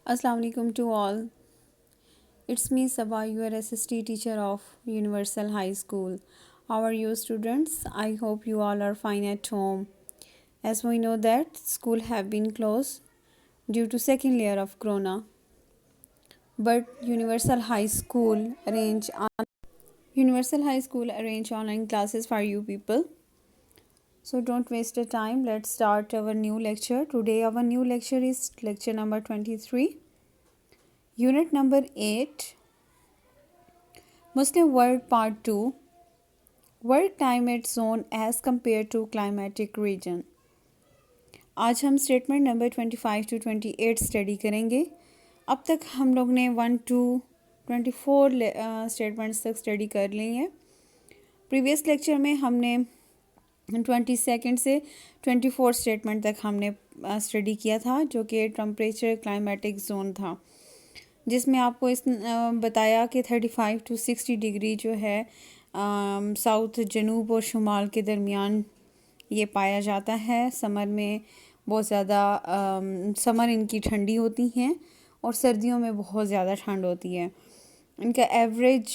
Assalamu alaikum to all. It's me Sabah, your SST teacher of Universal High School. How are you students? I hope you all are fine at home. As we know that school have been closed due to second layer of corona. But Universal High School arrange online classes for you people. So don't waste the time. Let's start our new lecture. Today our new lecture is lecture number 23. Unit number 8. Muslim World Part 2. World Climate Zone as compared to climatic region. आज हम statement number 25 to 28 study करेंगे. अब तक हम लोग ने 1 to 24 statements तक study कर ली है. प्रीवियस लेक्चर में हमने 22 से 24 स्टेटमेंट तक हमने स्टडी किया था, जो कि टेम्परेचर क्लाइमेटिक जोन था, जिसमें आपको इस बताया कि 35 to 60 डिग्री जो है साउथ जनूब और शुमाल के दरमियान ये पाया जाता है. समर में बहुत ज़्यादा समर इनकी ठंडी होती हैं और सर्दियों में बहुत ज़्यादा ठंड होती है. इनका एवरेज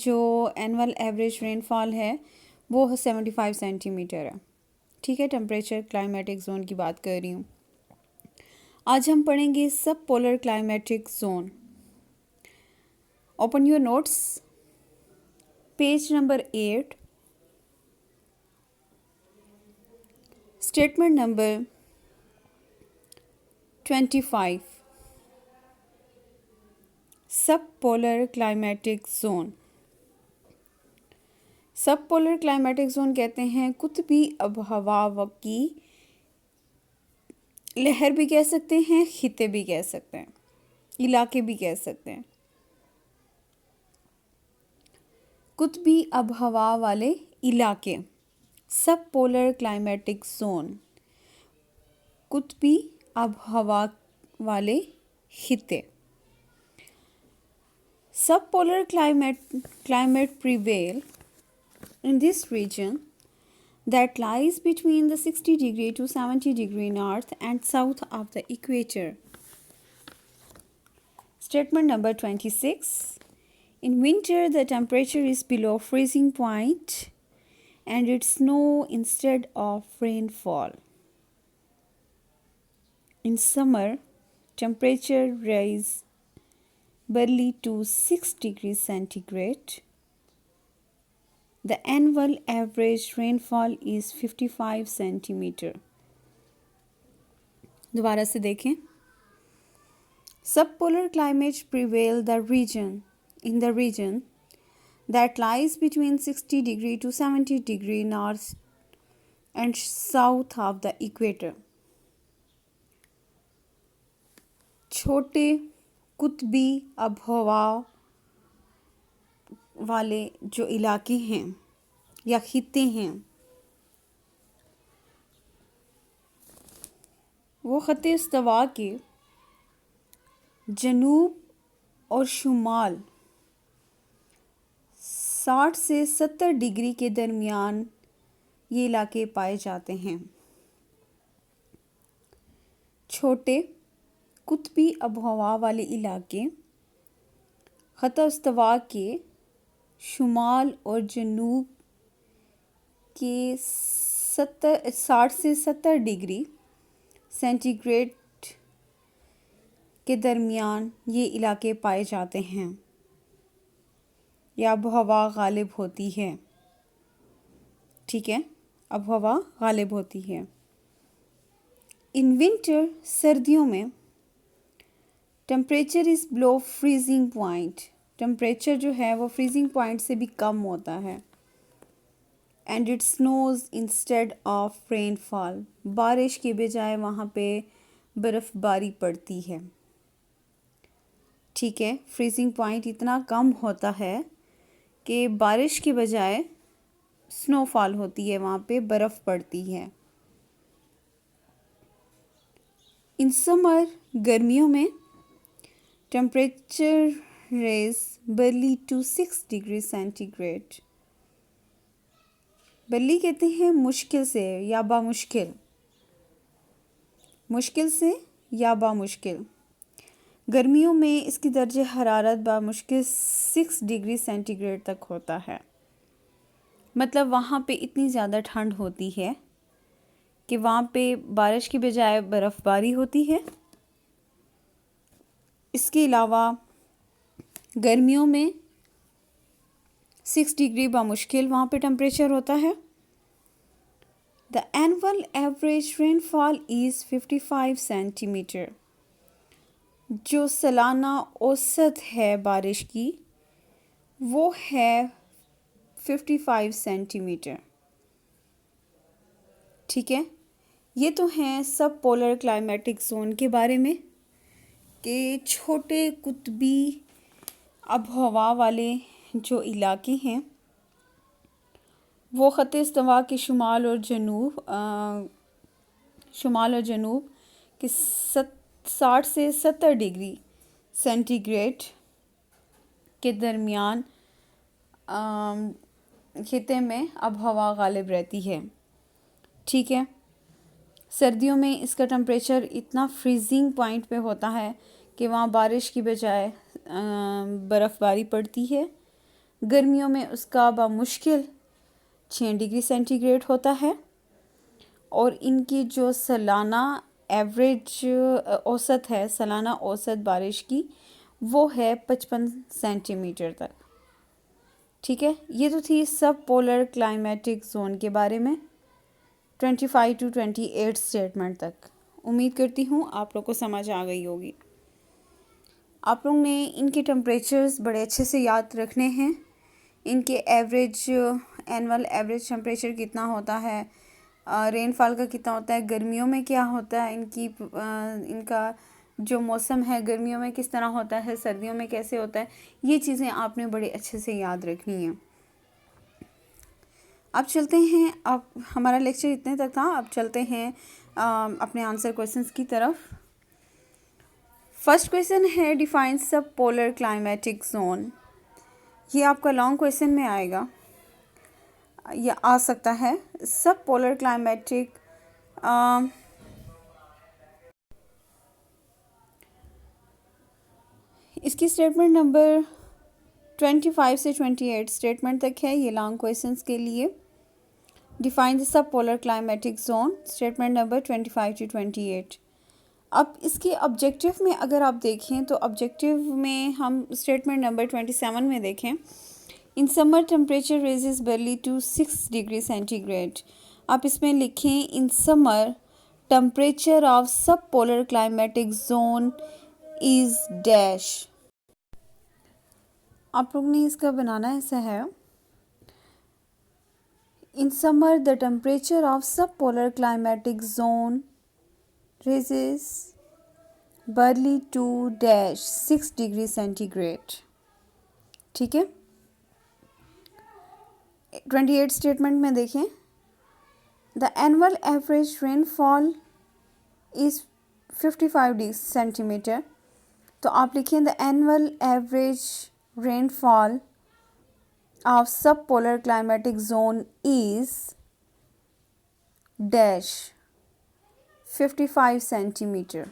जो एनुअल एवरेज रेनफॉल है वो 75 सेंटीमीटर है. ठीक है, टेम्परेचर क्लाइमेटिक जोन की बात कर रही हूँ. आज हम पढ़ेंगे सब polar climatic zone. Open your notes, page number 8, statement number 25. सब पोलर क्लाइमेटिक जोन. सब पोलर क्लाइमेटिक जोन कहते हैं कुतबी आबहवा की लहर भी कह सकते हैं, खिते भी कह सकते हैं, इलाके भी कह सकते हैं. कुतबी आबहवा वाले इलाके, सब पोलर क्लाइमेटिक जोन. कुतबी आबहवा वाले खिते. Subpolar climate prevail in this region that lies between the 60 degree to 70 degree north and south of the equator. Statement number 26. In winter, the temperature is below freezing point and it snows instead of rainfall. In summer, temperature rise barely to 6 degrees centigrade. The annual average rainfall is 55 centimeter. दोबारा से देखें. Subpolar climate prevail in the region that lies between 60 degree to 70 degree north and south of the equator. छोटे कुतबी आबहवा वाले जो इलाके हैं या खिते हैं, वो खत्ते इस्तवा के जनूब और शुमाल 60 से 70 डिग्री के दरमियान ये इलाके पाए जाते हैं. छोटे कुतबी आबहवा वाले इलाके खत्ता इस्तवा के शुमाल और जनूब के 60 से 70 डिग्री सेंटीग्रेड के दरमियान ये इलाके पाए जाते हैं या आबहवा गालिब होती है. ठीक है, आबहवा गालिब होती है. इन विंटर, सर्दियों में, temperature is below freezing point. Temperature जो है वो फ्रीजिंग पॉइंट से भी कम होता है. And it snows instead of rainfall. बारिश के बजाय वहाँ पे बर्फ़बारी पड़ती है. ठीक है, फ्रीजिंग पॉइंट इतना कम होता है कि बारिश के बजाय स्नोफॉल होती है, वहाँ पे बर्फ़ पड़ती है. इन समर, गर्मियों में, temperature rise barely to 6 degree centigrade. Barely कहते हैं मुश्किल से या बामुश्किल, मुश्किल से या बामुश्किल. गर्मियों में इसकी दर्जे हरारत बामुश्किल 6 डिग्री सेंटीग्रेड तक होता है। मतलब वहाँ पे इतनी ज़्यादा ठंड होती है कि वहाँ पे बारिश की बजाय बर्फ़बारी होती है। इसके अलावा गर्मियों में 6 डिग्री बामुश्किल वहाँ पे टेम्परेचर होता है। The annual average rainfall is 55 centimetre. जो सालाना औसत है बारिश की वो है 55 सेंटीमीटर। ठीक है, ये तो हैं सब पोलर क्लाइमेटिक जोन के बारे में कि छोटे कुतबी आबहवा वाले जो इलाके हैं वो ख़त इस्तवा के शुमाल और जनूब के 60 से 70 डिग्री सेंटीग्रेड के दरमियान खिते में आबहवा गालिब रहती है। ठीक है, सर्दियों में इसका टेम्परेचर इतना फ्रीजिंग पॉइंट पे होता है कि वहाँ बारिश की बजाय बर्फ़बारी पड़ती है। गर्मियों में उसका बामुश्किल 6 डिग्री सेंटीग्रेड होता है और इनकी जो सालाना एवरेज औसत है, सालाना औसत बारिश की, वो है 55 सेंटीमीटर तक। ठीक है, ये तो थी सब पोलर क्लाइमेटिक जोन के बारे में 25 to 28 स्टेटमेंट तक। उम्मीद करती हूँ आप लोग को समझ आ गई होगी। आप लोग ने इनके टेम्परेचर्स बड़े अच्छे से याद रखने हैं। इनके एनुअल एवरेज टेम्परेचर कितना होता है, रेनफॉल का कितना होता है, गर्मियों में क्या होता है, इनका जो मौसम है गर्मियों में किस तरह होता है, सर्दियों में कैसे होता है, ये चीज़ें आपने बड़े अच्छे से याद रखनी हैं। अब चलते हैं, अब हमारा लेक्चर इतने तक था। अब चलते हैं अपने आंसर क्वेश्चंस की तरफ। फर्स्ट क्वेश्चन है डिफाइन सब पोलर क्लाइमेटिक जोन। ये आपका लॉन्ग क्वेश्चन में आएगा या आ सकता है। सब पोलर क्लाइमेटिक इसकी स्टेटमेंट नंबर 25 से 28 स्टेटमेंट तक है। ये लॉन्ग क्वेश्चंस के लिए define the sub polar climatic zone, statement number 25 to 28। अब इसके ऑब्जेक्टिव में अगर आप देखें तो ऑब्जेक्टिव में हम स्टेटमेंट नंबर 27 में देखें, in summer temperature rises barely to 6 degree centigrade. आप इसमें लिखें in summer temperature of sub polar climatic zone is dash. आप लोग ने इसका बनाना ऐसा है, in summer the temperature of sub polar climatic zone rises barely to dash 6 degree centigrade. ठीक है, 28 स्टेटमेंट में देखें, the annual average rainfall is 55 centimetre. तो आप लिखें the annual average rainfall of sub polar climatic zone is dash 55 centimetre.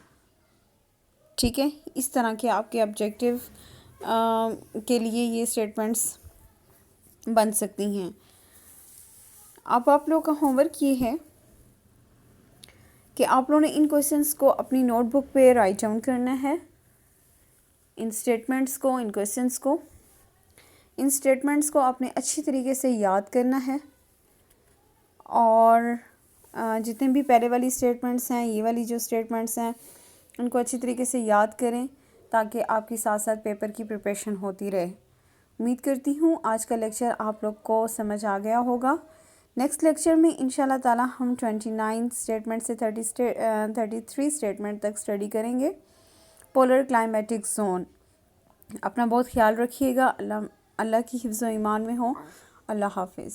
ठीक है, इस तरह के आपके ऑब्जेक्टिव के लिए ये स्टेटमेंट्स बन सकती हैं। अब आप लोग का होमवर्क ये है कि आप लोगों ने इन क्वेश्चंस को अपनी नोटबुक पे राइट डाउन करना है, इन स्टेटमेंट्स को, इन क्वेश्चंस को, इन स्टेटमेंट्स को आपने अच्छी तरीके से याद करना है और जितने भी पहले वाली स्टेटमेंट्स हैं, ये वाली जो स्टेटमेंट्स हैं, उनको अच्छी तरीके से याद करें ताकि आपकी साथ साथ पेपर की प्रिपरेशन होती रहे। उम्मीद करती हूँ आज का लेक्चर आप लोग को समझ आ गया होगा। नेक्स्ट लेक्चर में इंशाल्लाह ताला हम 29 स्टेटमेंट से 33 स्टेटमेंट तक स्टडी करेंगे पोलर क्लाइमेटिक जोन। अपना बहुत ख्याल रखिएगा। अल्लाह की हिफ्ज़ व ईमान में हो। अल्लाह हाफिज़।